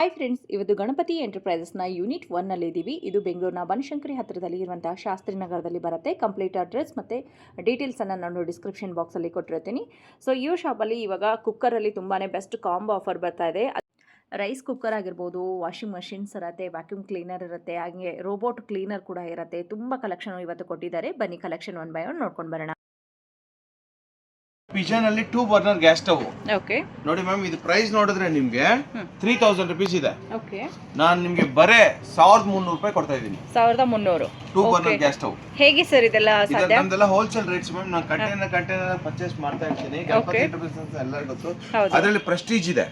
Hi friends, ಇವತ್ತು Ganapati ಎಂಟರ್ಪ್ರೈಸಸ್ನ unit 1 ಇದ್ದೀವಿ. ಇದು ಬೆಂಗಳೂರಿನ ಬನಶಂಕರಿ ಹತ್ತಿರದಲ್ಲಿ ಇರುವಂತಹ ಶಾಸ್ತ್ರಿ ನಗರದಲ್ಲಿ ಬರುತ್ತೆ. ಕಂಪ್ಲೀಟ್ ಅಡ್ರೆಸ್ ಮತ್ತು ಡೀಟೇಲ್ಸನ್ನು ನಾನು ಡಿಸ್ಕ್ರಿಪ್ಷನ್ ಬಾಕ್ಸಲ್ಲಿ ಕೊಟ್ಟಿರ್ತೀನಿ. ಸೊ ಈ ಶಾಪಲ್ಲಿ ಇವಾಗ ಕುಕ್ಕರಲ್ಲಿ ತುಂಬಾ ಬೆಸ್ಟ್ ಕಾಂಬೋ ಆಫರ್ ಬರ್ತಾ ಇದೆ. ರೈಸ್ ಕುಕ್ಕರ್ ಆಗಿರ್ಬೋದು, ವಾಷಿಂಗ್ ಮಷಿನ್ಸ್ ಇರುತ್ತೆ, ವ್ಯಾಕ್ಯೂಮ್ ಕ್ಲೀನರ್ ಇರುತ್ತೆ, ಹಾಗೆ ರೋಬೋಟ್ ಕ್ಲೀನರ್ ಕೂಡ ಇರುತ್ತೆ. ತುಂಬ ಕಲೆಕ್ಷನ್ ಇವತ್ತು ಕೊಟ್ಟಿದ್ದಾರೆ. ಬನ್ನಿ ಕಲೆಕ್ಷನ್ 1 by 1 ನೋಡ್ಕೊಂಡು ಬರೋಣ. ಪಿಜನ್ ಅಲ್ಲಿ 2 ಬರ್ನರ್ ಗ್ಯಾಸ್ ಸ್ಟವ್. ಓಕೆ, ನೋಡಿ ಮ್ಯಾಮ್, ಇದು ಪ್ರೈಸ್ ನೋಡಿದ್ರೆ ನಿಮ್ಗೆ 3000 rupees ಇದೆ. ಓಕೆ, ನಾನು ನಿಮ್ಗೆ ಬರೇ 1300 ರೂಪಾಯಿ ಕೊಡ್ತಾ ಇದ್ದೀನಿ. 1300 2 ಬರ್ನರ್ ಗ್ಯಾಸ್ ಸ್ಟವ್. ಹೇಗೆ ಸರ್ ಇದೆಲ್ಲ ಸಾಧ್ಯ? ನಮ್ದೆಲ್ಲ ಹೋಲ್ಸೇಲ್ ರೇಟ್ಸ್ ಮ್ಯಾಮ್. ನಾನು ಕಂಟೈನರ್ ಪರ್ಚೇಸ್ ಮಾಡ್ತಾ ಇರ್ತೀನಿ. ಗಣಪತಿ ಎಂಟರ್ಪ್ರೈಸಸ್ ಎಲ್ಲರಿಗೂ ಗೊತ್ತು. ಅದರಲ್ಲಿ ಪ್ರೆಸ್ಟೀಜ್ ಇದೆ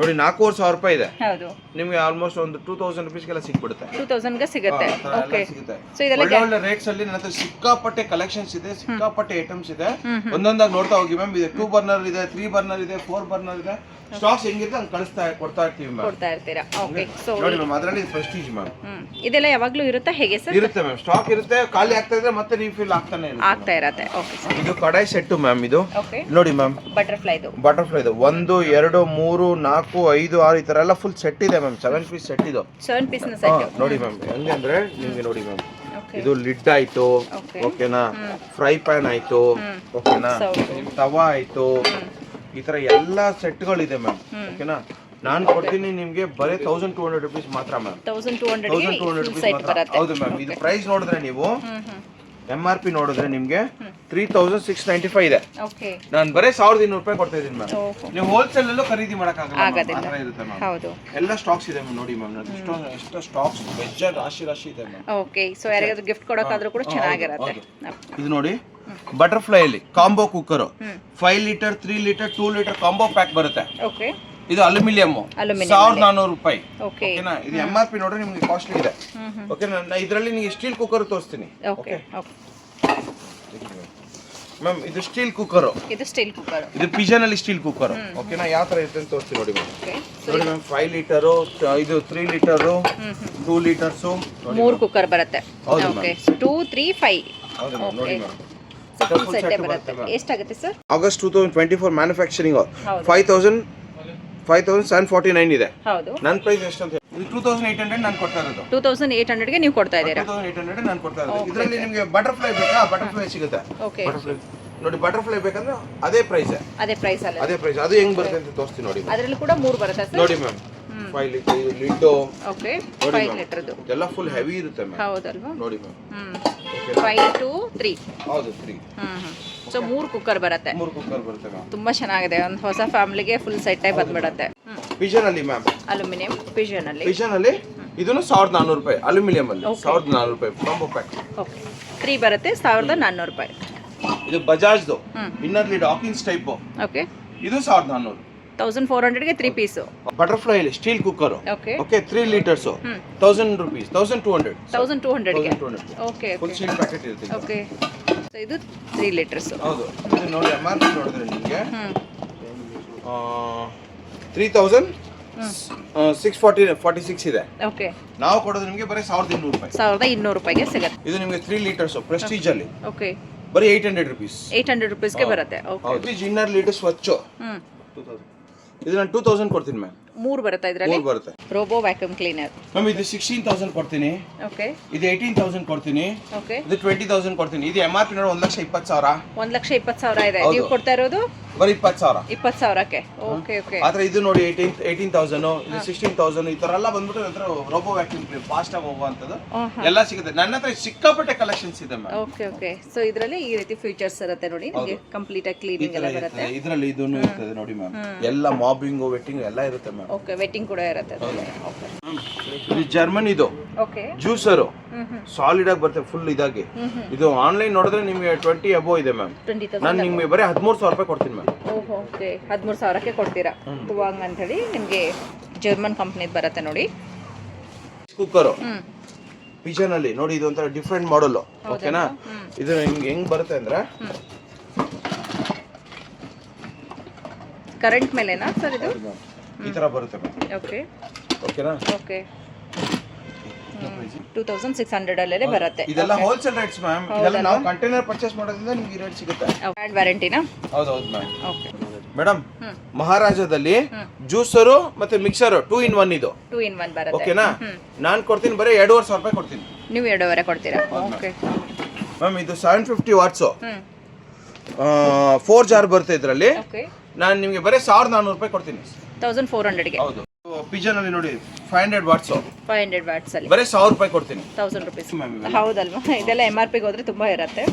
ನೋಡಿ, 4500 ರೂಪಾಯಿ ಇದೆ. ಹೌದು, ನಿಮ್ಗೆ ಆಲ್ಮೋಸ್ಟ್ ಒಂದು 2000 ರೂಪೀಸ್ಗೆಲ್ಲ ಸಿಕ್ಬಿಡುತ್ತೆ. 2000 ಗೆ ಸಿಗುತ್ತೆ. ಓಕೆ, ಸೊ ಇದೆಲ್ಲ ಒಳ್ಳೆ ರೇಟ್ಸ್ ಅಲ್ಲಿ ನನ್ನ ಹತ್ರ ಸಿಕ್ಕಾಪಟ್ಟೆ ಕಲೆಕ್ಷನ್ಸ್ ಇದೆ, ಸಿಕ್ಕಾಪಟ್ಟೆ ಐಟಮ್ಸ್ ಇದೆ. ಒಂದೊಂದಾಗಿ ನೋಡ್ತಾ ಹೋಗಿ ಮ್ಯಾಮ್. ಇದೆ 2 ಬರ್ನರ್ ಇದೆ, 3 ಬರ್ನರ್ ಇದೆ, 4 ಬರ್ನರ್ ಇದೆ. ಸ್ಟಾಕ್ಸ್ ಹೆಂಗಿರುತ್ತೆ ಹಂಗೆ ಕೊಡ್ತಾ ಇರ್ತೀವಿ ಮ್ಯಾಮ್. ಕೊಡ್ತಾ ಇರ್ತೀರಾ? ಓಕೆ, ಸೊ ನೋಡಿ ಮ್ಯಾಮ್, ಅದರಲ್ಲಿ ಪ್ರೆಸ್ಟೀಜ್ ಮ್ಯಾಮ್. ಇದೆಲ್ಲ ಯಾವಾಗ್ಲೂ ಇರುತ್ತಾ ಹೇಗೆ ಸರ್? ಇರುತ್ತೆ ಮ್ಯಾಮ್, ಸ್ಟಾಕ್ ಇರುತ್ತೆ. ಖಾಲಿ ಆಗ್ತಾ ಇದ್ರೆ ಮತ್ತೆ ರೀಫಿಲ್ ಆಗ್ತಾನೆ ಇರುತ್ತೆ. ಓಕೆ ಸರ್, ಇದು ಕಡಾಯಿ ಸೆಟ್ ಮ್ಯಾಮ್. ಇದು ಓಕೆ, ನೋಡಿ ಮ್ಯಾಮ್, ಬಟರ್ಫ್ಲೈ ಇದು 1 2 3 4 5 6 ಈ ತರ ಎಲ್ಲ ಫುಲ್ ಸೆಟ್ ಇದೆ ಮ್ಯಾಮ್. 7 ಪೀಸ್ ಸೆಟ್ ಇದು. 7 ಪೀಸ್ ನ ಸೆಟ್ ನೋಡಿ ಮ್ಯಾಮ್. ಹೆಂಗೆ ಅಂದ್ರೆ ನಿಮಗೆ ನೋಡಿ ಮ್ಯಾಮ್, ಇದು ಲಿಡ್ ಆಯ್ತು, ಓಕೆನಾ, ಫ್ರೈ ಪ್ಯಾನ್ ಆಯ್ತು, ಓಕೆನಾ, ತವಾ ಆಯ್ತು, ಈ ತರ ಎಲ್ಲಾ ಸೆಟ್ಗಳಿದೆ ಮ್ಯಾಮ್. ಓಕೆನಾ, ನಾನು ಕೊಡ್ತೀನಿ ನಿಮ್ಗೆ ಬರೀ 1200 ರೂಪೀಸ್ ಮಾತ್ರ ಮ್ಯಾಮ್. 1200 ರೂಪೀಸ್ ಮಾತ್ರ. ಹೌದು ಮ್ಯಾಮ್. ಇದು ಪ್ರೈಸ್ ನೋಡಿದ್ರೆ ನೀವು MRP ನೋಡಿದ್ರೆ ನಿಮ್ಗೆ 3695 ಇದೆ. ನಾನು ಬರೀ 1200 ರೂಪಾಯಿ ಕೊಡ್ತಾ ಇದೀನಿ ಮ್ಯಾಮ್. ನೀವು ಹೋಲ್ಸೇಲ್ ಅಲ್ಲೂ ಖರೀದಿ ಮಾಡಕ್ಕಾಗಲ್ಲ, ಇರುತ್ತೆ ಮ್ಯಾಮ್. ಎಲ್ಲ ಸ್ಟಾಕ್ಸ್ ಇದೆ ಮ್ಯಾಮ್. ನೋಡಿ ಮ್ಯಾಮ್, ಎಷ್ಟು ಸ್ಟಾಕ್ಸ್ ಬೆಜ್ಜರ್ ರಾಶಿ ಇದೆ ಮ್ಯಾಮ್. ಓಕೆ, ಸೊ ಯಾರಿಗಾದ್ರೂ ಗಿಫ್ಟ್ ಕೊಡೋಕಾದ್ರೂ ಕೂಡ ಚೆನ್ನಾಗಿರುತ್ತೆ. ಇದು ನೋಡಿ, ಬಟರ್ಫ್ಲೈ ಅಲ್ಲಿ combo cooker 5 litre 3 litre 2 litre combo pack ಬರುತ್ತೆ. ಓಕೆ, ಇದು ಅಲ್ಯೂಮಿನಿಯಂ 1400 ರೂಪಾಯಿ. ಓಕೆನಾ, ಇದು MRP ನೋಡ್ರೆ ನಿಮ್ಗೆ ಕಾಸ್ಟ್ಲಿ ಇದೆ. ಓಕೆನಾ, ಇದರಲ್ಲಿ ನಿಮಗೆ ಸ್ಟೀಲ್ ಕುಕ್ಕರ್ ತೋರಿಸ್ತೀನಿ. ಓಕೆ ಮ್ಯಾಮ್, ಇದು ಸ್ಟೀಲ್ ಕುಕ್ಕರ್. ಇದು ಪಿಜನ್ ಅಲ್ಲಿ ಸ್ಟೀಲ್ ಕುಕ್ಕರ್. ಓಕೆನಾ, ಯಾವ ತರ ಇರುತ್ತೆ ಅಂತ ತೋರಿಸ್ತೀನಿ ನೋಡಿ ಮ್ಯಾಮ್. ನೋಡಿ ಮ್ಯಾಮ್, 5 ಲೀಟರ್, ಇದು 3 ಲೀಟರ್, 2 ಲೀಟರ್ಸ್ 3 ಕುಕ್ಕರ್ ಬರುತ್ತೆ. ಓಕೆ, 2 3 5. ಹೌದು ಮ್ಯಾಮ್, ನೋಡಿ ಮ್ಯಾಮ್. ಎಷ್ಟಾಗುತ್ತೆ ಸರ್? ಆಗಸ್ಟ್ 2024 ಮ್ಯಾನುಫ್ಯಾಕ್ಚರಿಂಗ್ 5749 ಇದೆ. ಹೌದು, ನನ್ನ ಪ್ರೈಸ್ ಎಷ್ಟು ಅಂತ? ಇದು 2800 ನಾನು ಕೊಡ್ತಾ ಇರೋದು. 2800 ಗೆ ನೀವು ಕೊಡ್ತಾ ಇದ್ದೀರಾ? 2800 ನಾನು ಕೊಡ್ತಾ ಇರೋದು. ಇದರಲ್ಲಿ ನಿಮಗೆ ಬಟರ್ಫ್ಲೈ ಬೇಕಾ? ಬಟರ್ಫ್ಲೈ ಸಿಗುತ್ತೆ. ಓಕೆ, ಬಟರ್ಫ್ಲೈ ನೋಡಿ, ಬಟರ್ಫ್ಲೈ ಬೇಕಂದ್ರೆ ಅದೇ ಪ್ರೈಸ್. ಅದೇ ಪ್ರೈಸ್ ಅಲ್ಲ? ಅದೇ ಪ್ರೈಸ್. ಅದು ಹೆಂಗ್ ಬರುತ್ತೆ ಅಂತ ತೋರಿಸ್ತೀನಿ ನೋಡಿ. ಅದರಲ್ಲಿ ಕೂಡ 3 ಬರುತ್ತೆ ಸರ್. ನೋಡಿ ಮ್ಯಾಮ್, 5 ಲೀಟರ್ ಇದು ಲಿಡ್. ಓಕೆ, 5 ಲೀಟರ್ದು ಇದೆಲ್ಲ ಫುಲ್ ಹೆವಿ ಇರುತ್ತೆ ಮ್ಯಾಮ್. ಹೌದಲ್ವಾ? ನೋಡಿ ಮ್ಯಾಮ್, 5 2 3. ಹೌದು, 3. ಸೊ 3 ಕುಕ್ಕರ್ ಬರುತ್ತೆ. 3 ಕುಕ್ಕರ್ ಬರುತ್ತೆ ಮ್ಯಾಮ್. ತುಂಬಾ ಚೆನ್ನಾಗಿದೆ. ಒಂದು ಹೊಸ ಫ್ಯಾಮಿಲಿಗೆ ಫುಲ್ ಸೆಟ್ ಆಗಿ ಬಂದ್ಬಿಡುತ್ತೆ. ಪಿಜನ್ ಅಲ್ಲಿ ಮ್ಯಾಮ್, ಅಲ್ಯೂಮಿನಿಯಂ ಪಿಜನ್ ಅಲ್ಲಿ ಇದನ್ನು 1400 ರೂಪಾಯಿ. ಅಲ್ಯೂಮಿನಿಯಂ ಅಲ್ಲಿ 1400 ರೂಪಾಯಿ ಕಾಂಬೋ ಪ್ಯಾಕ್. ಓಕೆ, 3 ಬರುತ್ತೆ 1400 ರೂಪಾಯಿ. ಇದು ಬಜಾಜ್ದು inner lid Hawkins type. Okay, ಇದು 1400. 1400 ಗೆ 3 ಪೀಸ್. ಬಟರ್ಫ್ಲೈ ಅಲ್ಲಿ steel cooker. Okay, 3 litres 1000 rupees. 1200 ಗೆ. ಓಕೆ, ಫುಲ್ ಸೀಲ್ ಪ್ಯಾಕೆಟ್ ಇರುತ್ತೆ. ಓಕೆ, ಸೊ ಇದು 3 ಲೀಟರ್ಸ್. ಹೌದು, ಇದು ನೋಡಿ MRP ನೋಡಿದ್ರೆ ನಿಮಗೆ 3646 ಇದೆ. ಓಕೆ, ನಾವು ಕೊಡೋದು ನಿಮಗೆ ಬರೀ 1200 ರೂಪಾಯಿ. 1200 ರೂಪಾಯಿಗೆ ಸಿಗುತ್ತೆ. ಇದು ನಿಮಗೆ 3 ಲೀಟರ್ಸ್ ಪ್ರೆಸ್ಟೀಜ್ ಅಲ್ಲಿ. ಓಕೆ, ಬರೀ 800 ರೂಪೀಸ್. 800 ರೂಪೀಸ್ಗೆ ಬರುತ್ತೆ. ಓಕೆ, ಇದು ಇನ್ನರ್ ಲೀಟರ್ ಸ್ವಚ್ಛ. ಇದು ನಾನು 2000 ಕೊಡ್ತೀನಿ ಮ್ಯಾಮ್. 3 ಬರುತ್ತೆ ಇದರಲ್ಲಿ. 3 ಬರುತ್ತೆ. ರೋಬೋ ವ್ಯಾಕ್ಯೂಮ್ ಕ್ಲೀನರ್ ಮ್ಯಾಮ್, ಇದು 16000 ಕೊಡ್ತೀನಿ. ಓಕೆ, ಇದು 18000 ಕೊಡ್ತೀನಿ. ಓಕೆ, ಇದು 20000 ಕೊಡ್ತೀನಿ. ಇದು MRP ನೋಡಿ 1,20,000. 1,20,000 ಇದೆ. ನೀವು ಕೊಡ್ತಾ ಇರೋದು ಬರೀ 20,000. 20,000ಕ್ಕೆ. Okay, okay. ಆದ್ರೆ ಇದು ನೋಡಿ 18,000, ಇದು 16,000 ಈ ತರ ಎಲ್ಲ ಬಂದ್ಬಿಟ್ಟು ನಂತರ ರೋಬೋ ವ್ಯಾಕ್ಯೂಮ್ ಕ್ಲೀನರ್ ಫಾಸ್ಟ್ ಆಗಿ ಹೋಗುವಂತದ್ದು ಎಲ್ಲ ಸಿಗುತ್ತೆ. ನನ್ನ ಹತ್ರ ಸಿಕ್ಕಾಪಟ್ಟೆ ಕಲೆಕ್ಷನ್ಸ್ ಇದೆ ಮ್ಯಾಮ್. Okay, okay. ಸೊ ಇದರಲ್ಲಿ ಈ ರೀತಿ ಫೀಚರ್ಸ್ ಇರುತ್ತೆ ನೋಡಿ, ನಿಮಗೆ ಕಂಪ್ಲೀಟ್ ಆಗಿ ಕ್ಲೀನಿಂಗ್ ಎಲ್ಲ ಬರುತ್ತೆ. ಇದರಲ್ಲಿ ಇದನ್ನು ಇರ್ತದೆ ನೋಡಿ ಮ್ಯಾಮ್. ಎಲ್ಲ ಮಾಬಿಂಗ್ ವೆಟ್ಟಿಂಗ್ ಎಲ್ಲ ಇರುತ್ತೆ ಮ್ಯಾಮ್. ಓಕೆ, ವೆಟ್ಟಿಂಗ್ ಕೂಡ ಇರುತ್ತೆ. ಓಕೆ, ಇದು ಜರ್ಮನ್. ಇದು ಓಕೆ, ಜ್ಯೂಸರ್ ಸಾಲಿಡ್ ಆಗಿ ಬರುತ್ತೆ ಫುಲ್ ಇದಾಗಿ. ಇದು ಆನ್ಲೈನ್ ನೋಡಿದ್ರೆ ನಿಮಗೆ 20 ಅಬೋ ಇದೆ ಮ್ಯಾಮ್. ನಾನು ನಿಮಗೆ ಬರೀ 13,000 ರೂಪಾಯಿ ಕೊಡ್ತೀನಿ ಮ್ಯಾಮ್. ಓಕೆ, 13,000ಕ್ಕೆ ಕೊಡ್ತೀರಾ? ತುವಾಂಗ್ ಅಂತ ಹೇಳಿ ನಿಮಗೆ ಜರ್ಮನ್ ಕಂಪ್ನಿದು ಬರುತ್ತೆ ನೋಡಿ. ಕುಕ್ಕರ್ ಪಿಜನ್ ಅಲ್ಲಿ ನೋಡಿ, ಇದು ಒಂಥರ ಡಿಫ್ರೆಂಟ್ ಮಾಡೆಲ್. ಓಕೆನಾ, ಇದು ಹೆಂಗ್ ಬರುತ್ತೆ ಅಂದ್ರೆ ಕರೆಂಟ್ ಮೇಲೆನಾ ಸರ್ ಇದು? ಈ ತರ ಬರುತ್ತೆ ಮ್ಯಾಮ್. ಓಕೆ, ಓಕೆನಾ. ಓಕೆ, 2600 ಅಲ್ಲೇ ಬರುತ್ತೆ. ಇದೆಲ್ಲ ಹೋಲ್ಸೇಲ್ ರೇಟ್ಸ್ ಮ್ಯಾಮ್. ಇದೆಲ್ಲ ನಾವು ಕಂಟೈನರ್ ಪರ್ಚೇಸ್ ಮಾಡೋದ್ರಿಂದ ನಿಮಗೆ ರೇಟ್ ಸಿಗುತ್ತೆ. ಬ್ರ್ಯಾಂಡ್ ವ್ಯಾರಂಟಿನಾ? ಹೌದು ಹೌದು ಮ್ಯಾಮ್. ಓಕೆ ಮೇಡಮ್ ಮಹಾರಾಜದಲ್ಲಿ ಜ್ಯೂಸರು ಮತ್ತೆ ಮಿಕ್ಸರ್ 2 in 1 ಇದು 2 in 1 ಬರುತ್ತೆ. ಓಕೆನಾ? ನಾನು ಕೊಡ್ತೀನಿ ಬರೀ 2,500 ಕೊಡ್ತೀನಿ. ನೀವು 2.5 ಕೊಡ್ತೀರಾ? ಓಕೆ ಮ್ಯಾಮ್ ಇದು 750 ವಾಟ್ಸ್ 4 ಜಾರ್ ಬರುತ್ತೆ ಇದರಲ್ಲಿ. ನಾನು ನಿಮಗೆ ಬರೀ 1,400 ಕೊಡ್ತೀನಿ. 1400 ಗೆ. ಹೌದು. ಪಿಜನ್ ಅಲ್ಲಿ ನೋಡಿ 500 ವಾಟ್ಸ್ 500 ವಾಟ್ಸ್ ಅಲ್ಲಿ ಬರೀ 1,000 ಕೊಡ್ತೀನಿ. 1000 ರೂಪೀಸ್. ಹೌದಲ್ವಾ? ಇದೆಲ್ಲ MRP ಗೆ ಹೋದ್ರೆ ತುಂಬಾ ಇರುತ್ತೆ.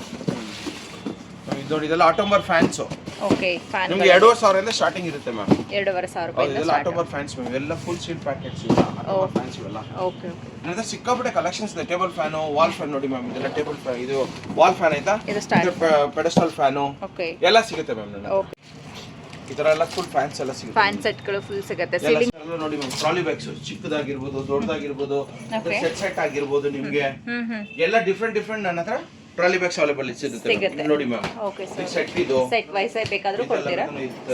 ಇದು ನೋಡಿ ಇದೆಲ್ಲ ಆಟೋಮರ್ ಫ್ಯಾನ್ಸ್. ಓಕೆ ಫ್ಯಾನ್ ನಿಮಗೆ 2,500 ಇಂದ ಸ್ಟಾರ್ಟಿಂಗ್ ಇರುತ್ತೆ ಮ್ಯಾಮ್. 2,500 ರೂಪಾಯಿ ಇಂದ ಇದೆಲ್ಲ ಆಟೋಮರ್ ಫ್ಯಾನ್ಸ್ ಮ್ಯಾಮ್. ಎಲ್ಲ ಫುಲ್ ಸೀಲ್ ಪ್ಯಾಕೆಟ್ಸ್ ಇಲ್ಲ ಆಟೋಮರ್ ಫ್ಯಾನ್ಸ್ ಇವೆಲ್ಲ. Okay okay. ನನಗೆ ಸಿಕ್ಕಾಪಟ್ಟೆ ಕಲೆಕ್ಷನ್ಸ್ ಇದೆ. ಟೇಬಲ್ ಫ್ಯಾನ್, ವಾಲ್ ಫ್ಯಾನ್ ನೋಡಿ ಮ್ಯಾಮ್. ಇದೆಲ್ಲ ಟೇಬಲ್ ಫ್ಯಾನ್, ಇದು ವಾಲ್ ಫ್ಯಾನ್ ಆಯ್ತಾ? ಇದು ಪೆಡೆಸ್ಟಲ್ ಫ್ಯಾನ್. ಓಕೆ. ಎಲ್ಲ ಸಿಗುತ್ತೆ ಮ್ಯಾಮ್ ನನಗೆ. ಓಕೆ. ಈ ತರ ಎಲ್ಲ ಫುಲ್ ಫ್ಯಾನ್ಸ್ ಎಲ್ಲ ಸಿಗುತ್ತೆ. ಫ್ಯಾನ್ ಸೆಟ್ ಗಳು ಫುಲ್ ಸಿಗುತ್ತೆ. ಸೀಲಿಂಗ್ ಎಲ್ಲ ನೋಡಿ ಮ್ಯಾಮ್. ಟ್ರಾಲಿ ಬ್ಯಾಗ್ಸ್ ಚಿಕ್ಕದಾಗಿರ್ಬೋದು, ದೊಡ್ಡದಾಗಿರ್ಬೋದು, ಸೆಟ್ ಆಗಿರ್ಬೋದು ನಿಮಗೆ ಎಲ್ಲ ಡಿಫರೆಂಟ್ ನನ್ನ ಹತ್ರ ಟ್ರಾಲಿ ಬ್ಯಾಗ್ಸ್ ಅವೈಲೇಬಲ್ ಸಿಗುತ್ತೆ ನೋಡಿ ಮ್ಯಾಮ್. Okay sir. ಸೆಟ್ ಇದು ಸೆಟ್ ವೈಸ್ ಬೇಕಾದರೂ ಕೊಡ್ತೀರಾ?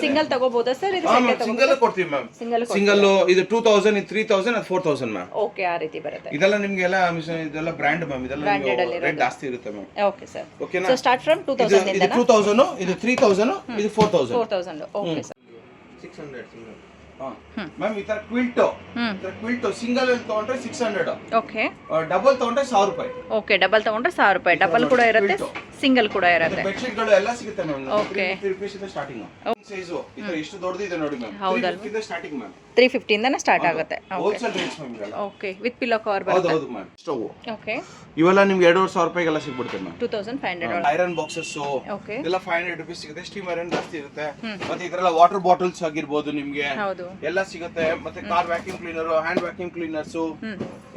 ಸಿಂಗಲ್ ತಗೋಬಹುದಾ ಸರ್? ಇದು ಸೆಟ್ ತಗೋಬಹುದು? ಸಿಂಗಲ್ ಕೊಡ್ತೀವಿ ಮ್ಯಾಮ್. ಸಿಂಗಲ್ ಇದು 2,000, ಇದು 3,000, ಅದು 4,000 ಮ್ಯಾಮ್. ಓಕೆ ಆ ರೀತಿ ಬರುತ್ತೆ. ಇದೆಲ್ಲ ನಿಮಗೆ ಎಲ್ಲ ಇದೆಲ್ಲ ಬ್ರ್ಯಾಂಡ್ ಮ್ಯಾಮ್. ಇದೆಲ್ಲ ರೇಟ್ ಜಾಸ್ತಿ ಇರುತ್ತೆ ಮ್ಯಾಮ್. Okay sir. ಓಕೆನಾ? ಸೊ ಸ್ಟಾರ್ಟ್ ಫ್ರಮ್ 2000 ಇಂದ. ಇದು 2000, ಇದು 3000, ಇದು 4000. 4000. Okay sir. 600 ಸಿಂಗಲ್. ಮ್ಯಾಮ್ ಈ ತರ ಕ್ವಿಲ್ಟ್ ಸಿಂಗಲ್ ತಗೊಂಡ್ರೆ 600. ಓಕೆ. ಡಬಲ್ ತಗೊಂಡ್ರೆ 1,000 ರೂಪಾಯಿ. ಓಕೆ ಡಬಲ್ ತಗೊಂಡ್ರೆ 1,000 ರೂಪಾಯಿ. ಡಬಲ್ ಕೂಡ ಇರುತ್ತೆ, ಸಿಂಗಲ್ ಕೂಡ ಇರುತ್ತೆ. ಬೆಡ್ ಶೀಟ್ ಗಳು ಎಲ್ಲ ಸಿಗುತ್ತೆ ಮ್ಯಾಮ್. ಓಕೆ. 350 ರೂಪೀಸ್ ಇಂದ ಸ್ಟಾರ್ಟಿಂಗ್. ಸೈಜ್ ಈ ತರ ಎಷ್ಟು ದೊಡ್ಡದಿದೆ ನೋಡಿ ಮ್ಯಾಮ್. 350 ಇಂದ ಸ್ಟಾರ್ಟಿಂಗ್ ಮ್ಯಾಮ್. 350 ಇಂದ ಸ್ಟಾರ್ಟ್ ಆಗುತ್ತೆ. ಹೋಲ್ಸೇಲ್ ರೇಟ್ಸ್ ಮ್ಯಾಮ್ ಇವೆಲ್ಲ. ಓಕೆ ವಿತ್ ಪಿಲ್ಲೋ ಕವರ್ ಬರುತ್ತೆ. ಹೌದು ಮ್ಯಾಮ್. ಸ್ಟವ್. ಓಕೆ. ಇವೆಲ್ಲ ನಿಮಗೆ 2,500 ರೂಪಾಯಿಗೆಲ್ಲ ಸಿಗ್ಬಿಡುತ್ತೆ ಮ್ಯಾಮ್. 2,500. Iron boxes okay. ಎಲ್ಲ 500 ರೂಪೀಸ್ ಸಿಗುತ್ತೆ. ಸ್ಟೀಮ್ ಐರನ್ ಜಾಸ್ತಿ ಇರುತ್ತೆ. ಮತ್ತೆ ಇದರೆಲ್ಲ ವಾಟರ್ ಬಾಟಲ್ಸ್ ಆಗಿರ್ಬೋದು ನಿಮಗೆ. ಹೌದು. ಎಲ್ಲ ಸಿಗುತ್ತೆ. ಮತ್ತೆ car vacuum cleaner, hand vacuum cleaners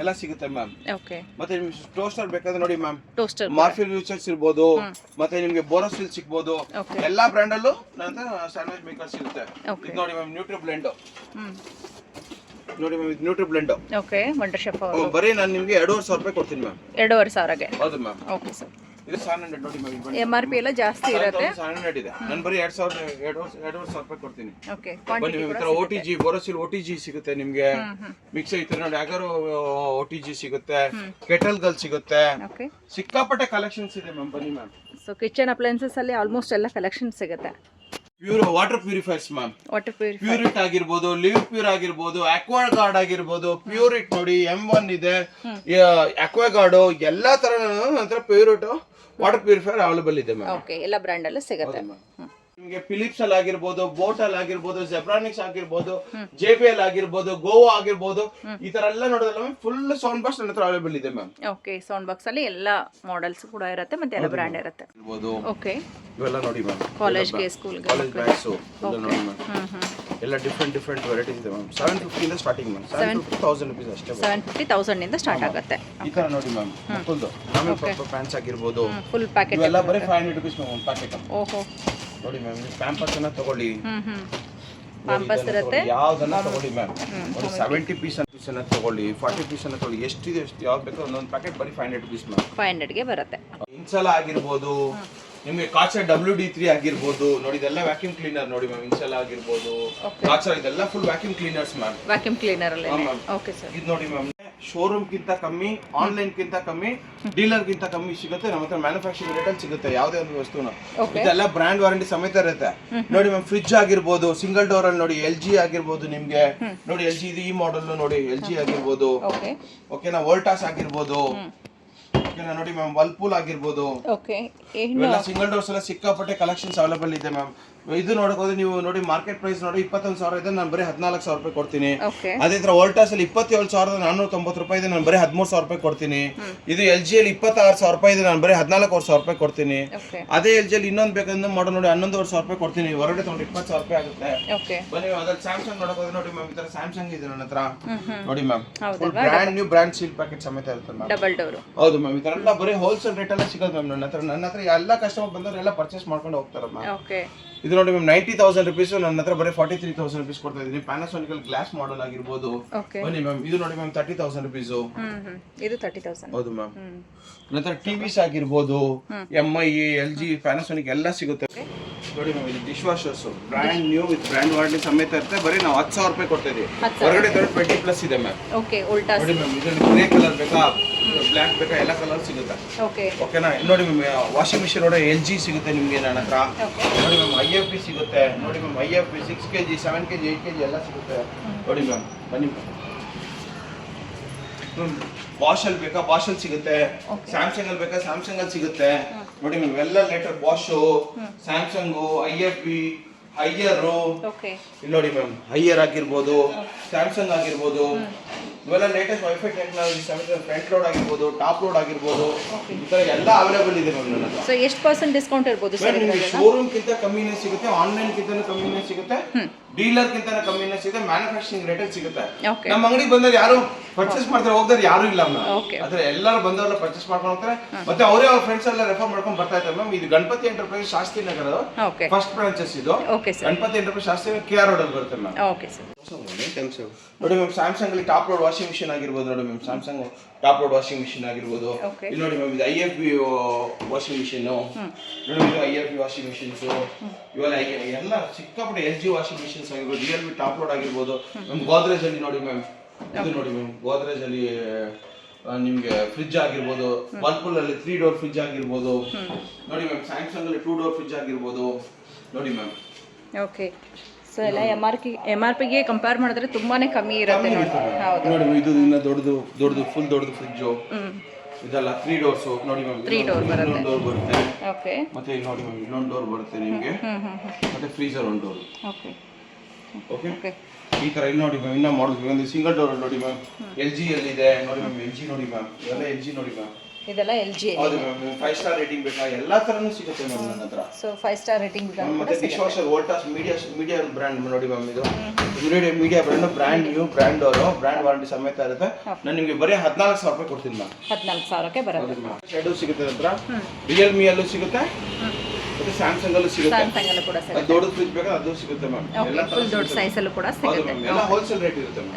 ಎಲ್ಲ ಸಿಗುತ್ತೆ ಮ್ಯಾಮ್. ಓಕೆ. ಮತ್ತೆ ನಿಮಗೆ ಟೋಸ್ಟರ್ ಬೇಕಾದ್ರೆ ನೋಡಿ ಮ್ಯಾಮ್. ಟೋಸ್ಟರ್ ಮಾರ್ಫಿಲ್ ಯೂಚರ್ಸ್ ಇರ್ಬೋದು, ಮತ್ತೆ ನಿಮಗೆ ಬೋರೋಸಿಲ್ ಸಿಗ್ಬೋದು. ಎಲ್ಲಾ ಬ್ರ್ಯಾಂಡ್ ಅಲ್ಲೂ ನನ್ನ ಸ್ಯಾಂಡ್ವಿಚ್ ಮೇಕರ್ ಸಿಗುತ್ತೆ. ಇದು ನೋಡಿ ಮ್ಯಾಮ್ ನ್ಯೂಟ್ರಿ ಬ್ಲೆಂಡ್. ನೋಡಿ ಮ್ಯಾಮ್ ಇದು nutri blend. Okay wonder chef ಬರೀ ನಾನು ನಿಮಗೆ 2,500 ರೂಪಾಯಿ ಕೊಡ್ತೀನಿ ಮ್ಯಾಮ್. 2,500ಗೆ. ಹೌದು ಮ್ಯಾಮ್. Okay sir. ಇದು 700 ನೋಡಿ ಮ್ಯಾಮ್. MRP ಎಲ್ಲ ಜಾಸ್ತಿ ಇರುತ್ತೆ. 700 ಇದೆ. ನಾನು ಬರೀ 2,500 ರೂಪಾಯಿ ಕೊಡ್ತೀನಿ. ಓಕೆ. ಬನ್ನಿ ಈ ತರ OTG ಬೋರೋಸಿಲ್ OTG ಸಿಗುತ್ತೆ ನಿಮಗೆ. ಮಿಕ್ಸರ್ ಈ ತರ ನೋಡಿ ಅಗರು OTG ಸಿಗುತ್ತೆ. ಕೆಟಲ್ ಗಳು ಸಿಗುತ್ತೆ. ಓಕೆ. ಸಿಕ್ಕಾಪಟ್ಟೆ ಕಲೆಕ್ಷನ್ಸ್ ಇದೆ ಮ್ಯಾಮ್. ಬನ್ನಿ ಮ್ಯಾಮ್. ಸೊ ಕಿಚನ್ ಅಪ್ಲಯನ್ಸಸ್ ಅಲ್ಲಿ ಆಲ್ಮೋಸ್ಟ್ ಎಲ್ಲ ಕಲೆಕ್ಷನ್ ಸಿಗುತ್ತೆ. Pure water purifiers ma'am. Water Pureit ಆಗಿರ್ಬೋದು, ಲಿವ್ ಪ್ಯೂರ್ ಆಗಿರ್ಬೋದು, ಅಕ್ವಾ ಗಾರ್ಡ್ ಆಗಿರ್ಬೋದು. ಪ್ಯೂರಿಟ್ ನೋಡಿ M1 ಇದೆ, ಅಕ್ವಾ ಗಾರ್ಡ್ ಎಲ್ಲಾ ತರ ನಂತರ ಪ್ಯೂರಿಟ್ ವಾಟರ್ ಪ್ಯೂರಿಫೈರ್ ಅವೈಲೇಬಲ್ ಇದೆ ಮ್ಯಾಮ್. ಓಕೆ ಎಲ್ಲ ಬ್ರ್ಯಾಂಡ್ ಅಲ್ಲೂ ಸಿಗುತ್ತೆ. ನಿಮಗೆ ಫಿಲಿಪ್ಸ್ ಅಲ್ಲಿ ಆಗಿರ್ಬೋದು, ಬೋಟಲ್ ಆಗಿರ್ಬೋದು, ಜೆಬ್ರಾನಿಕ್ಸ್ ಆಗಿರ್ಬೋದು, JBL ಆಗಿರ್ಬೋದು, ಗೋವಾ ಆಗಿರ್ಬೋದು, ಈ ತರ ಎಲ್ಲ ನೋಡೋದಲ್ಲ ಮ್ಯಾಮ್. ಫುಲ್ ಸೌಂಡ್ ಬಾಕ್ಸ್ ನನ್ನ ಹತ್ರ ಅವೈಲೇಬಲ್ ಇದೆ ಮ್ಯಾಮ್. ಓಕೆ ಸೌಂಡ್ ಬಾಕ್ಸ್ ಅಲ್ಲಿ ಎಲ್ಲ ಮಾಡೆಲ್ಸ್ ಕೂಡ ಇರುತ್ತೆ, ಮತ್ತೆ ಎಲ್ಲ ಬ್ರ್ಯಾಂಡ್ ಇರುತ್ತೆ. ಓಕೆ ಇವೆಲ್ಲ ನೋಡಿ ಮ್ಯಾಮ್. ಕಾಲೇಜ್ಗೆ, ಸ್ಕೂಲ್ಗೆ, ಕಾಲೇಜ್ ಬ್ಯಾಗ್ಸ್ ಎಲ್ಲ ನೋಡಿ ಮ್ಯಾಮ್. ಎಲ್ಲ ಡಿಫರೆಂಟ್ ವೆರೈಟೀಸ್ ಇದೆ ಮ್ಯಾಮ್. 750 ಇಂದ ಸ್ಟಾರ್ಟಿಂಗ್ ಮ್ಯಾಮ್. 750,000 ರೂಪೀಸ್ ಅಷ್ಟೇ. 750,000 ಇಂದ ಸ್ಟಾರ್ಟ್ ಆಗುತ್ತೆ. ಈ ತರ ನೋಡಿ ಮ್ಯಾಮ್. ಫುಲ್ ಪ್ಯಾಂಟ್ಸ್ ಆಗಿರ್ಬೋದು, ಫುಲ್ ಪ್ಯಾಕೆಟ್ ಇವೆಲ್ಲ ಬರೀ 500 ರೂಪೀಸ್ ಮ್ಯಾಮ್ ಒಂದು ಪ್ಯಾಕೆಟ್. ಓಹೋ ನೋಡಿ ಮ್ಯಾಮ್. ಪ್ಯಾಂಪರ್ಸ್ ಅನ್ನ ತಗೊಳ್ಳಿ. ಪ್ಯಾಂಪರ್ಸ್ ಇರುತ್ತೆ. ಯಾವ್ದನ್ನ ತಗೊಳ್ಳಿ ಮ್ಯಾಮ್. ನೋಡಿ 70 ಪೀಸ್ ಅನ್ನ ತಗೊಳ್ಳಿ, 40 ಪೀಸ್ ಅನ್ನ ತಗೊಳ್ಳಿ. ಎಷ್ಟಿದೆ ಎಷ್ಟು ಯಾವ್ದು ಬೇಕೋ ಒಂದೊಂದು ಪ್ಯಾಕೆಟ್ ಬರೀ 500 ರೂಪೀಸ್ ಮ್ಯಾಮ್. 500ಗೆ ಬರುತ್ತೆ. ಇನ್ಸಲ ಆಗಿರ್ಬೋದು, ನಿಮಗೆ ಕಾಚ WD3 ಆಗಿರ್ಬೋದು. ನೋಡಿ ಇದೆಲ್ಲ ವ್ಯಾಕ್ಯೂಮ್ ಕ್ಲೀನರ್ ನೋಡಿ ಮ್ಯಾಮ್. ಇನ್ಸಲ ಆಗಿರ್ಬೋದು, ಕಾಚ ಇದೆಲ್ಲ full vacuum cleaners ma'am. Vacuum cleaner ಅಲ್ಲಿ. Okay sir. ಇದು ನೋಡಿ ಮ್ಯಾಮ್. ಶೋರೂಮ್ ಗಿಂತ ಕಮ್ಮಿ, ಆನ್ಲೈನ್ ಗಿಂತ ಕಮ್ಮಿ, ಡೀಲರ್ ಗಿಂತ ಕಮ್ಮಿ ಸಿಗುತ್ತೆ ನಮ್ಮ ಹತ್ರ. ಮ್ಯಾನುಫ್ಯಾಕ್ಚರಿಂಗ್ ರೇಟ್ ಅಲ್ಲಿ ಸಿಗುತ್ತೆ ಯಾವುದೇ ಒಂದು ವಸ್ತುನ. ಇದೆಲ್ಲ ಬ್ರ್ಯಾಂಡ್ ವಾರಂಟಿ ಸಮೇತ ಇರುತ್ತೆ. ನೋಡಿ ಮ್ಯಾಮ್. ಫ್ರಿಡ್ಜ್ ಆಗಿರ್ಬೋದು, ಸಿಂಗಲ್ ಡೋರ್ ಅಲ್ಲಿ ನೋಡಿ LG ಆಗಿರ್ಬೋದು ನಿಮ್ಗೆ. ನೋಡಿ LG ಇದು ಈ ಮಾಡೆಲ್ ನೋಡಿ LG ಆಗಿರ್ಬೋದು. ಓಕೆನಾ. ವೋಲ್ಟಾಸ್ ಆಗಿರ್ಬೋದು. ಓಕೆನಾ. ನೋಡಿ ಮ್ಯಾಮ್. ವರ್ಲ್ಪೂಲ್ ಆಗಿರ್ಬೋದು. ಓಕೆ. ಇವೆಲ್ಲ ಸಿಂಗಲ್ ಡೋರ್ಸ್ ಎಲ್ಲ ಸಿಕ್ಕಾಪಟ್ಟೆ ಕಲೆಕ್ಷನ್ಸ್ ಅವೈಲೇಬಲ್ ಇದೆ ಮ್ಯಾಮ್. ಇದು ನೋಡಕ್ ಹೋದ್ರೆ ನೀವು ನೋಡಿ ಮಾರ್ಕೆಟ್ ಪ್ರೈಸ್ ನೋಡಿ 21,000 ಇದೆ, ನಾನು ಬರೀ 14,000 ರೂಪಾಯಿ ಕೊಡ್ತೀನಿ. ಅದೇ ತರ ವೋಲ್ಟಾಸ್ ಅಲ್ಲಿ 27,490 ರೂಪಾಯಿ ಇದೆ, ನಾನು ಬರೀ 13,000 ರೂಪಾಯಿ ಕೊಡ್ತೀನಿ. ಇದು LG ಅಲ್ಲಿ 26,000 ರೂಪಾಯಿ ಇದೆ, ನಾನು ಬರೀ 14,000 ರೂಪಾಯಿ ಕೊಡ್ತೀನಿ. ಅದೇ LG ಅಲ್ಲಿ ಇನ್ನೊಂದು ಬೇಕಂದ್ರೆ ಮಾಡೋ ನೋಡಿ 11,500 ರೂಪಾಯಿ ಕೊಡ್ತೀನಿ. ಹೊರಗಡೆ ತಗೊಂಡು 20,000 ರೂಪಾಯಿ ಆಗುತ್ತೆ. ಬನ್ನಿ ಅದ್ರಲ್ಲಿ ಸ್ಯಾಮ್ಸಂಗ್ ನೋಡಕ್ ಹೋದ್ರೆ ನೋಡಿ ಮ್ಯಾಮ್. ಈ ತರ ಸ್ಯಾಮ್ಸಂಗ್ ಇದೆ ನನ್ನ ಹತ್ರ ನೋಡಿ ma'am. Brand new brand seal packet ಸಮೇತ ಇರುತ್ತೆ ಮ್ಯಾಮ್. Double door. ಹೌದು ಮ್ಯಾಮ್. ಈ ತರ ಎಲ್ಲ ಬರೀ ಹೋಲ್ಸೇಲ್ ರೇಟ್ ಎಲ್ಲ ಸಿಗೋದು ಮ್ಯಾಮ್ ನನ್ನ ಹತ್ರ. ಎಲ್ಲ ಕಸ್ಟಮರ್ ಬಂದವರು ಎಲ್ಲ ಪರ್ಚೇಸ್ ಮಾಡ್ಕೊಂಡು ಹೋಗ್ತಾರೆ ಮ್ಯಾಮ್. ಇದು ನೋಡಿ ಮ್ಯಾಮ್. 90,000 ರೂಪೀಸ್ ನನ್ನ ಹತ್ರ ಬರೀ 43,000 ರೂಪೀಸ್ ಕೊಡ್ತಾ ಇದ್ದೀನಿ. ಪ್ಯಾನಾಸೋನಿಕ್ ಗ್ಲಾಸ್ ಮಾಡೆಲ್ ಆಗಿರ್ಬೋದು. ಬನ್ನಿ ಮ್ಯಾಮ್. ಇದು ನೋಡಿ ಮ್ಯಾಮ್ 30,000 ರೂಪೀಸ್. ಇದು 30,000. ಹೌದು ಮ್ಯಾಮ್. ನಂತರ ಟಿವಿಸ್ ಆಗಿರ್ಬೋದು, MI, LG, ಪ್ಯಾನಾಸೋನಿಕ್ ಎಲ್ಲ ಸಿಗುತ್ತೆ. ನೋಡಿ ಮ್ಯಾಮ್ ಇದು dish washers brand new with brand warranty ಸಮೇತ ಇರುತ್ತೆ. ಬರೀ ನಾವು 10,000 ರೂಪಾಯಿ ಕೊಡ್ತಾ ಇದೀವಿ. ಹೊರಗಡೆ ತರ 20+ ಇದೆ ಮ್ಯಾಮ್. ಓಕೆ ಉಲ್ಟಾ ನೋಡಿ ಮ್ಯಾಮ್ ಇದರಲ್ಲಿ ಗ್ರೇ ಕಲರ್ ಬೇಕಾ ಬ್ಲ್ಯಾಕ್ ಬೇಕಾ ಎಲ್ಲ ಕಲರ್ ಸಿಗುತ್ತೆ. ಓಕೆನಾ. ನೋಡಿ ಮ್ಯಾಮ್ ವಾಷಿಂಗ್ ಮಿಷಿನ್ ನೋಡಿ LG ಸಿಗುತ್ತೆ ನಿಮಗೆ ನನ್ನ ಹತ್ರ. ನೋಡಿ ಮ್ಯಾಮ್ IFB ಸಿಗುತ್ತೆ. ನೋಡಿ ma'am IFB 6 kg 7 kg 8 kg ಎಲ್ಲ ಸಿಗುತ್ತೆ. ನೋಡಿ ಮ್ಯಾಮ್ ಬನ್ನಿ ಬಾಷಲ್ ಬೇಕಾ ಬಾಷಲ್ ಸಿಗುತ್ತೆ. ಸ್ಯಾಮ್ಸಂಗ್ ಅಲ್ಲಿ ಬೇಕಾ ಸ್ಯಾಮ್ಸಂಗ್ ಅಲ್ಲಿ ಸಿಗುತ್ತೆ. ನೋಡಿ ಮ್ಯಾಮ್ ಎಲ್ಲ litre Bashu Samsung IFB higher ಇಲ್ಲಿ ನೋಡಿ ಮ್ಯಾಮ್ ಹೈಯರ್ ಆಗಿರ್ಬೋದು ಸ್ಯಾಮ್ಸಂಗ್ ಆಗಿರ್ಬೋದು ಇವೆಲ್ಲ latest wifi technology front load ಆಗಿರ್ಬೋದು ಟಾಪ್ ಲೋಡ್ ಆಗಿರ್ಬೋದು ಈ ತರ ಎಲ್ಲ ಅವೈಲೇಬಲ್ ಇದೆ ಮ್ಯಾಮ್ ನನ್ನ ಹತ್ರ. ಸೊ ಎಷ್ಟು % ಡಿಸ್ಕೌಂಟ್ ಇರ್ಬೋದು ಸರ್? ನಿಮಗೆ ಶೋರೂಮ್ ಕಿಂತ ಕಮ್ಮಿನೇ ಸಿಗುತ್ತೆ, ಆನ್ಲೈನ್ ಕಿಂತ ಕಮ್ಮಿನೇ ಸಿಗುತ್ತೆ, ಡೀಲರ್ ಕಿಂತ ಕಮ್ಮಿನೇ ಸಿಗುತ್ತೆ, ಮ್ಯಾನುಫ್ಯಾಕ್ಚರಿಂಗ್ ರೇಟ್ ಸಿಗುತ್ತೆ. ನಮ್ಮ ಅಂಗಡಿ ಬಂದವ್ರು ಯಾರು ಪರ್ಚೇಸ್ ಮಾಡ್ತಾರೆ ಹೋಗ್ತಾರೆ ಯಾರು ಇಲ್ಲ ಮ್ಯಾಮ್. ಆದ್ರೆ ಎಲ್ಲರೂ ಬಂದವರೆಲ್ಲ ಪರ್ಚೇಸ್ ಮಾಡ್ಕೊಂಡು ಹೋಗ್ತಾರೆ. ಮತ್ತೆ ಅವರೇ ಅವ್ರ ಫ್ರೆಂಡ್ಸ್ ಎಲ್ಲ ರೆಫರ್ ಮಾಡ್ಕೊಂಡು ಬರ್ತಾ ಇದ್ದಾರೆ ಮ್ಯಾಮ್. ಇದು ಗಣಪತಿ ಎಂಟರ್ಪ್ರೈಸ್ ಶಾಸ್ತ್ರಿ ನಗರದ ಫಸ್ಟ್ ಬ್ರಾಂಚಸ್ ಇದು. Ganapati enterprise Shastri KR road ಅಲ್ಲಿ ಬರುತ್ತೆ ಮ್ಯಾಮ್. ನೋಡಿ ಮ್ಯಾಮ್ ಸ್ಯಾಮ್ಸಂಗ್ ಅಲ್ಲಿ ಟಾಪ್ ಲೋಡ್ ವಾಷಿಂಗ್ ಮಿಷಿನ್ ಆಗಿರ್ಬೋದು. ನೋಡಿ ma'am Samsung top load washing machine ಆಗಿರ್ಬೋದು. ಇಲ್ಲಿ ನೋಡಿ ಮ್ಯಾಮ್ ಇದು IFB ವಾಷಿಂಗ್ ಮಿಷಿನ್. ನೋಡಿ ಇದು IFB ವಾಷಿಂಗ್ ಮಿಷಿನ್ಸ್ ಇವೆಲ್ಲ ಎಲ್ಲ ಸಿಕ್ಕಾಪಟ್ಟೆ LG ವಾಷಿಂಗ್ ಮಿಷಿನ್ಸ್ ಆಗಿರ್ಬೋದು. Realme ಟಾಪ್ ಲೋಡ್ ಆಗಿರ್ಬೋದು. ಮ್ಯಾಮ್ ಗೋದ್ರೇಜ್ ಅಲ್ಲಿ ನೋಡಿ ಮ್ಯಾಮ್ ಇದು ನೋಡಿ ಮ್ಯಾಮ್ ಗೋದ್ರೇಜ್ ಅಲ್ಲಿ ನಿಮ್ಗೆ ಫ್ರಿಡ್ಜ್ ಆಗಿರ್ಬೋದು. ವರ್ಲ್ಪೂಲ್ ಅಲ್ಲಿ 3 ಡೋರ್ ಫ್ರಿಡ್ಜ್ ಆಗಿರ್ಬೋದು. ನೋಡಿ ಮ್ಯಾಮ್ ಸ್ಯಾಮ್ಸಂಗ್ ಅಲ್ಲಿ 2 ಡೋರ್ ಫ್ರಿಡ್ಜ್ ಆಗಿರ್ಬೋದು. ನೋಡಿ ಮ್ಯಾಮ್ ಓಕೆ. ಸೊ ಎಲ್ಲ MRP ಗೆ ಕಂಪೇರ್ ಮಾಡಿದ್ರೆ ತುಂಬಾನೇ ಕಮ್ಮಿ ಇರುತ್ತೆ. ನೋಡಿ ಇದು ಇನ್ನ ದೊಡ್ಡದು ಫುಲ್ ದೊಡ್ಡದು ಫ್ರಿಡ್ಜ್ ಇದೆಲ್ಲ 3 ಡೋರ್ಸ್. ನೋಡಿ ಮ್ಯಾಮ್ 3 ಡೋರ್ ಬರುತ್ತೆ. ಡೋರ್ ಬರುತ್ತೆ. ಓಕೆ. ಮತ್ತೆ ಇಲ್ಲಿ ನೋಡಿ ಮ್ಯಾಮ್ ಇನ್ನೊಂದು ಡೋರ್ ಬರುತ್ತೆ ನಿಮಗೆ. ಮತ್ತೆ ಫ್ರೀಜರ್ ಒಂದು ಡೋರ್. ಓಕೆ. ಓಕೆ ಈ ತರ ಇಲ್ಲಿ ನೋಡಿ ಮ್ಯಾಮ್ ಇನ್ನ ಮಾಡಲ್ ಒಂದು ಸಿಂಗಲ್ ಡೋರ್ ನೋಡಿ ಮ್ಯಾಮ್ LG ಅಲ್ಲಿ ಇದೆ. ನೋಡಿ ಮ್ಯಾಮ್ LG ನೋಡಿ ಮ್ಯಾಮ್ ಇವೆಲ್ಲ LG ನೋಡಿ ಮ್ಯಾಮ್ ಇದೆಲ್ಲ LG. ಹೌದು ಮ್ಯಾಮ್ 5 ಸ್ಟಾರ್ ರೇಟಿಂಗ್ ಬೇಕಾ ಎಲ್ಲಾ ತರನು ಸಿಗುತ್ತೆ ಮ್ಯಾಮ್ ನನ್ನ ಹತ್ರ. ಸೊ 5 ಸ್ಟಾರ್ ರೇಟಿಂಗ್ ಮತ್ತೆ dish washer Voltas media brand ನೋಡಿ ಮ್ಯಾಮ್ ಇದು media brand new brand brand warranty ಸಮೇತ ಇರುತ್ತೆ. ನಾನು ನಿಮಗೆ ಬರೀ 14,000 ರೂಪಾಯಿ ಕೊಡ್ತೀನಿ ಮ್ಯಾಮ್. 14,000ಕ್ಕೆ ಬರುತ್ತೆ. ಶೆಡು ಸಿಗುತ್ತೆ ಹತ್ರ Realme ಅಲ್ಲೂ ಸಿಗುತ್ತೆ ಮತ್ತೆ ಸ್ಯಾಮ್ಸಂಗ್ ಅಲ್ಲೂ ಸಿಗುತ್ತೆ. ಸ್ಯಾಮ್ಸಂಗ್ ಅಲ್ಲೂ ಕೂಡ ಸಿಗುತ್ತೆ. ದೊಡ್ಡ ಫ್ರಿಡ್ಜ್ ಬೇಕಾ ಅದು ಸಿಗುತ್ತೆ ಮ್ಯಾಮ್. ಎಲ್ಲ ಫುಲ್ ದೊಡ್ಡ ಸೈಜ್ ಅಲ್ಲೂ ಕೂಡ ಸಿಗುತ್ತೆ. ಎಲ್ಲ ಹೋಲ್ಸೇಲ್ ರೇಟ್ ಇರುತ್ತೆ ಮ್ಯಾಮ್.